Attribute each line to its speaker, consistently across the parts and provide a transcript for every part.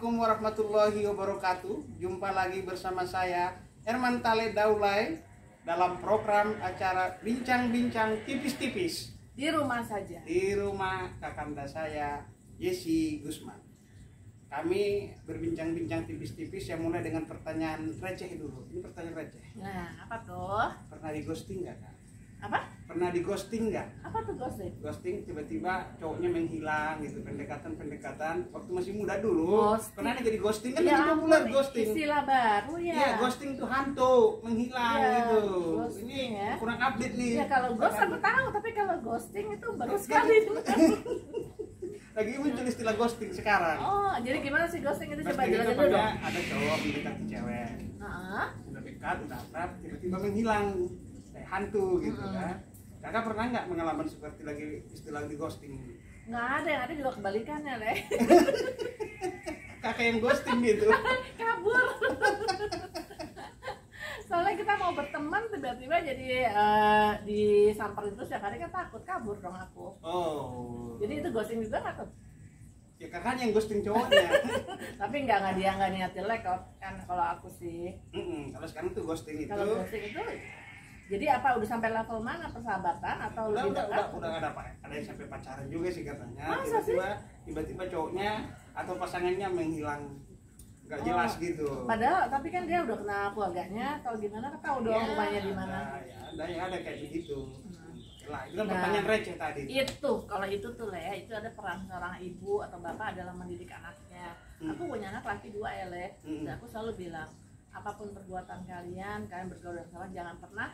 Speaker 1: Assalamualaikum warahmatullahi wabarakatuh. Jumpa lagi bersama saya Herman Tale Daulay dalam program acara Bincang-Bincang Tipis-Tipis
Speaker 2: di rumah saja.
Speaker 1: di rumah kakanda saya Yesi Gusman. Kami berbincang-bincang tipis-tipis yang mulai dengan pertanyaan receh dulu. Ini pertanyaan receh.
Speaker 2: Nah, apa tuh?
Speaker 1: Pernah di ghosting nggak, Kak?
Speaker 2: Apa?
Speaker 1: Pernah di ghosting nggak?
Speaker 2: Apa tuh ghosting?
Speaker 1: Ghosting tiba-tiba cowoknya menghilang gitu, pendekatan waktu masih muda dulu.
Speaker 2: Ghosting.
Speaker 1: Pernah nih jadi ghosting kan
Speaker 2: Ya
Speaker 1: lebih populer
Speaker 2: ampun,
Speaker 1: ghosting.
Speaker 2: istilah baru ya.
Speaker 1: Iya, ghosting tuh hantu menghilang
Speaker 2: Ya,
Speaker 1: gitu.
Speaker 2: ghosting
Speaker 1: Ini
Speaker 2: ya.
Speaker 1: kurang update nih.
Speaker 2: Ya kalau ghost aku tahu, tapi kalau ghosting itu baru sekali.
Speaker 1: Lagi muncul istilah ghosting sekarang.
Speaker 2: Oh, jadi gimana sih ghosting itu? Coba
Speaker 1: Ghosting itu
Speaker 2: jelasin dulu dong.
Speaker 1: ada cowok mendekati cewek.
Speaker 2: Heeh.
Speaker 1: Udah dekat, udah akrab, tiba-tiba menghilang kayak hantu gitu kan. Kakak pernah nggak mengalami seperti lagi istilah di ghosting?
Speaker 2: Nggak ada, yang ada juga kebalikannya, Le.
Speaker 1: Kakak yang ghosting gitu.
Speaker 2: Kabur. Soalnya kita mau berteman, tiba-tiba jadi disamperin terus setiap hari, kan takut kabur dong aku.
Speaker 1: Oh.
Speaker 2: Jadi itu ghosting juga nggak tuh?
Speaker 1: Ya kakaknya yang ghosting cowoknya.
Speaker 2: Tapi nggak dia nggak niat jelek kok, kan kalau aku sih.
Speaker 1: Kalau sekarang tuh ghosting itu
Speaker 2: Kalau ghosting itu jadi apa, udah sampai level mana, persahabatan atau lebih dekat?
Speaker 1: udah ada yang sampai pacaran juga sih katanya.
Speaker 2: Masa sih?
Speaker 1: Tiba-tiba cowoknya atau pasangannya menghilang nggak jelas gitu.
Speaker 2: Padahal tapi kan dia udah kenal keluarganya atau gimana, kan tahu dong rumahnya di mana.
Speaker 1: Ada kayak begitu. Lah, itu kan
Speaker 2: Nah,
Speaker 1: pertanyaan receh tadi.
Speaker 2: Itu kalau itu tuh Le, itu ada peran seorang ibu atau bapak adalah mendidik anaknya. Aku punya anak laki 2 ya Le. Dan aku selalu bilang, apapun perbuatan kalian bergaul dengan salah, jangan pernah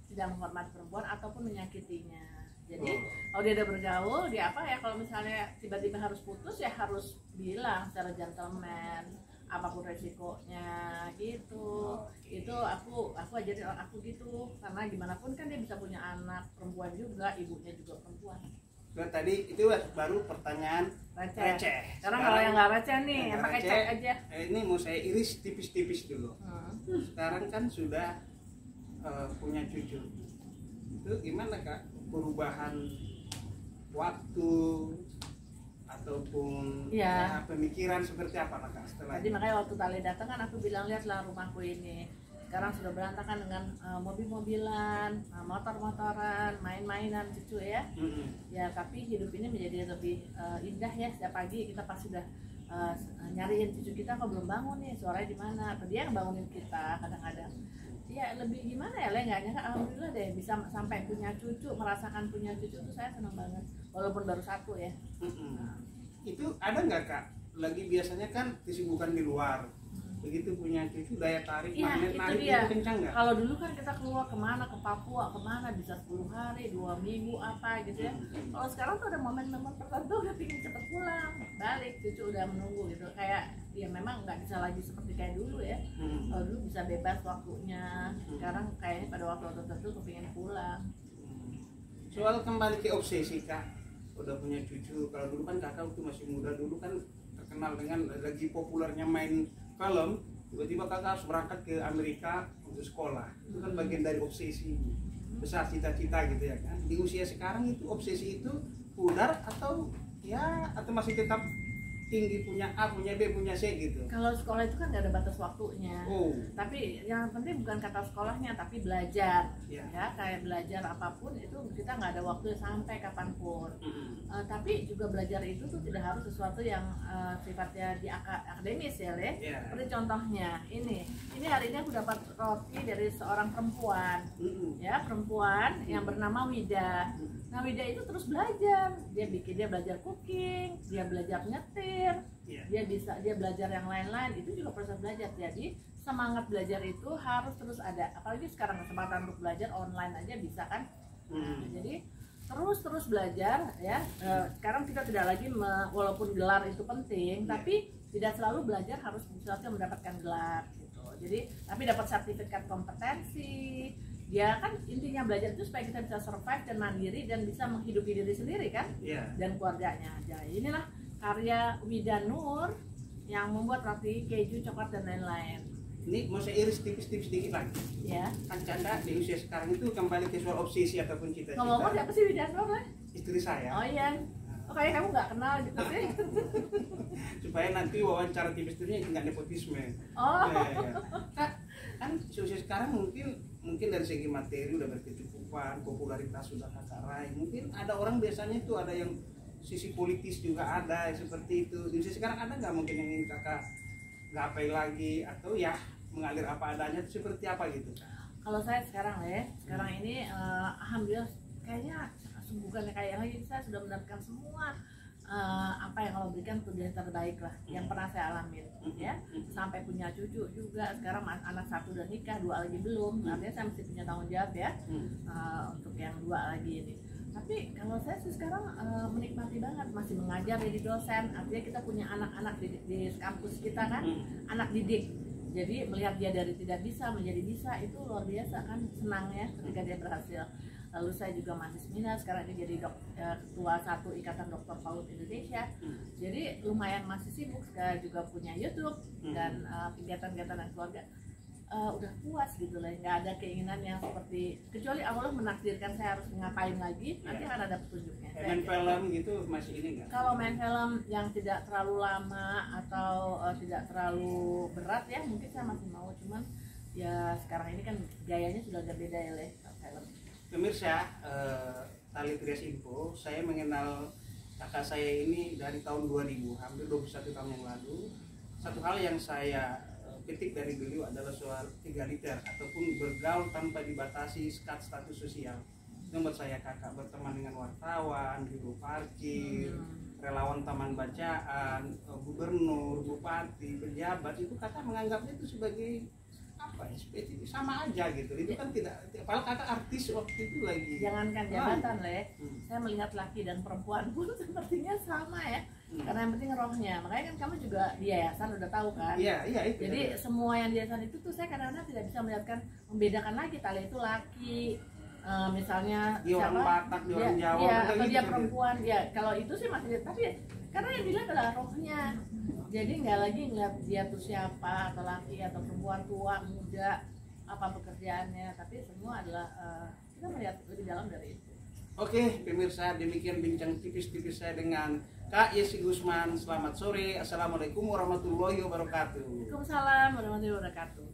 Speaker 2: tidak menghormati perempuan ataupun menyakitinya. Jadi kalau dia udah bergaul, dia apa ya, kalau misalnya tiba-tiba harus putus ya harus bilang secara gentleman apapun resikonya gitu. Itu aku ajarin aku gitu, karena gimana pun kan dia bisa punya anak perempuan juga, ibunya juga perempuan.
Speaker 1: Nah, tadi itu baru pertanyaan receh.
Speaker 2: Sekarang kalau yang nggak receh nih, yang pakai
Speaker 1: receh,
Speaker 2: cek aja.
Speaker 1: Ini mau saya iris tipis-tipis dulu. Sekarang kan sudah punya cucu. Itu gimana Kak perubahan waktu ataupun
Speaker 2: ya,
Speaker 1: pemikiran seperti apa Kak setelah
Speaker 2: tadi makanya waktu Tali datang kan aku bilang, lihatlah rumahku ini sekarang sudah berantakan dengan mobil-mobilan, motor-motoran, main-mainan cucu ya. Ya tapi hidup ini menjadi lebih indah ya. Setiap pagi kita pasti sudah nyariin cucu kita, kok belum bangun nih, suaranya di mana, atau dia yang bangunin kita kadang-kadang. Ya lebih gimana ya, Le, nggak nyangka, alhamdulillah deh bisa sampai punya cucu, merasakan punya cucu itu saya senang banget, walaupun baru 1 ya.
Speaker 1: Itu ada nggak Kak, lagi biasanya kan kesibukan di luar, begitu punya cucu daya tarik magnet itu kencang nggak?
Speaker 2: Kalau dulu kan kita keluar kemana, ke Papua kemana, bisa 10 hari 2 minggu apa gitu ya. Kalau sekarang tuh ada momen-momen tertentu udah pingin cepet pulang balik, cucu udah menunggu gitu. Kayak ya memang nggak bisa lagi seperti kayak dulu ya. Kalau dulu bisa bebas waktunya, sekarang kayaknya pada waktu tertentu kepingin pulang.
Speaker 1: Soal kembali ke obsesi Kak, udah punya cucu. Kalau dulu kan Kakak waktu masih muda dulu kan terkenal dengan lagi populernya main film, tiba-tiba Kakak harus berangkat ke Amerika untuk sekolah. Itu kan bagian dari obsesi besar, cita-cita gitu ya kan. Di usia sekarang itu obsesi itu pudar atau masih tetap tinggi, punya A, punya B, punya C gitu?
Speaker 2: Kalau sekolah itu kan nggak ada batas waktunya. Tapi yang penting bukan kata sekolahnya, tapi belajar. Ya kayak belajar apapun itu kita nggak ada waktu sampai kapanpun. Tapi juga belajar itu tuh tidak harus sesuatu yang sifatnya di akademis ya Le. Seperti contohnya ini hari ini aku dapat roti dari seorang perempuan. Ya, perempuan yang bernama Wida. Nah, Wida itu terus belajar. Dia belajar cooking, dia belajar nyetir, dia belajar yang lain-lain. Itu juga proses belajar. Jadi semangat belajar itu harus terus ada. Apalagi sekarang kesempatan untuk belajar online aja bisa kan. Jadi terus belajar ya. Sekarang kita tidak lagi walaupun gelar itu penting, tapi tidak selalu belajar harus sesuatu yang mendapatkan gelar gitu. Jadi tapi dapat sertifikat kompetensi. Ya kan intinya belajar itu supaya kita bisa survive dan mandiri dan bisa menghidupi diri sendiri kan, dan keluarganya. Jadi inilah karya Wida Nur yang membuat roti keju, coklat dan lain-lain.
Speaker 1: Ini mau saya iris tipis-tipis sedikit lagi.
Speaker 2: Ya.
Speaker 1: Kan Canda di usia sekarang itu kembali ke soal obsesi ataupun cita-cita.
Speaker 2: Ngomong-ngomong siapa sih Wida Nur?
Speaker 1: Istri saya.
Speaker 2: Oh iya. kayak kamu nggak kenal gitu sih.
Speaker 1: Supaya nanti wawancara tipis-tipisnya nggak nepotisme.
Speaker 2: Oh.
Speaker 1: Kak, kan usia sekarang mungkin dari segi materi udah berkecukupan, popularitas sudah kakak raih. Mungkin ada orang biasanya itu ada yang sisi politis juga ada seperti itu. Di usia sekarang ada nggak mungkin yang ingin kakak gapai lagi atau ya mengalir apa adanya seperti apa gitu?
Speaker 2: Kalau saya sekarang ini alhamdulillah kayaknya bukan kayak lagi, saya sudah mendapatkan semua apa yang Allah berikan itu yang terbaik lah yang pernah saya alamin ya, sampai punya cucu juga. Sekarang anak satu udah nikah, 2 lagi belum, artinya saya mesti punya tanggung jawab ya untuk yang 2 lagi ini. Tapi kalau saya sih sekarang menikmati banget, masih mengajar jadi dosen, artinya kita punya anak-anak di kampus kita kan, anak didik. Jadi melihat dia dari tidak bisa menjadi bisa itu luar biasa kan, senang ya ketika dia berhasil. Lalu saya juga masih seminar, sekarang ini jadi ketua 1 Ikatan Dokter PAUD Indonesia. Jadi lumayan masih sibuk, saya juga punya YouTube dan kegiatan-kegiatan dan keluarga. Udah puas gitu lah, nggak ada keinginan yang seperti, kecuali Allah menakdirkan saya harus ngapain lagi, nanti akan ada petunjuknya.
Speaker 1: Main film gitu masih ini nggak?
Speaker 2: Kalau main film yang tidak terlalu lama atau tidak terlalu berat ya mungkin saya masih mau, cuman ya sekarang ini kan gayanya sudah agak beda ya film.
Speaker 1: Pemirsa, Tali Trias Info, saya mengenal kakak saya ini dari tahun 2000, hampir 21 tahun yang lalu. Satu hal yang saya petik dari beliau adalah soal egaliter ataupun bergaul tanpa dibatasi status sosial. Itu membuat saya kakak berteman dengan wartawan, juru parkir, relawan taman bacaan, gubernur, bupati, pejabat, itu kakak menganggapnya itu sebagai apa ya, sama aja gitu. Itu kan tidak, apalagi kakak artis waktu itu lagi.
Speaker 2: Jangankan jabatan saya melihat laki dan perempuan pun sepertinya sama ya. Karena yang penting rohnya. Makanya kan kamu juga di yayasan udah tahu kan.
Speaker 1: Iya itu.
Speaker 2: Jadi semua yang di yayasan itu tuh saya kadang-kadang tidak bisa membedakan lagi Tali itu laki, misalnya
Speaker 1: dia orang Batak, dia orang Jawa,
Speaker 2: atau
Speaker 1: gitu
Speaker 2: dia perempuan. Ya kalau itu sih masih, tapi karena yang dilihat adalah rohnya. Jadi nggak lagi ngeliat dia tuh siapa, atau laki atau perempuan, tua, muda, apa pekerjaannya, tapi semua adalah kita melihat lebih dalam dari itu.
Speaker 1: Oke, pemirsa, demikian bincang tipis-tipis saya dengan Kak Yesi Gusman. Selamat sore. Assalamualaikum warahmatullahi wabarakatuh.
Speaker 2: Waalaikumsalam warahmatullahi wabarakatuh.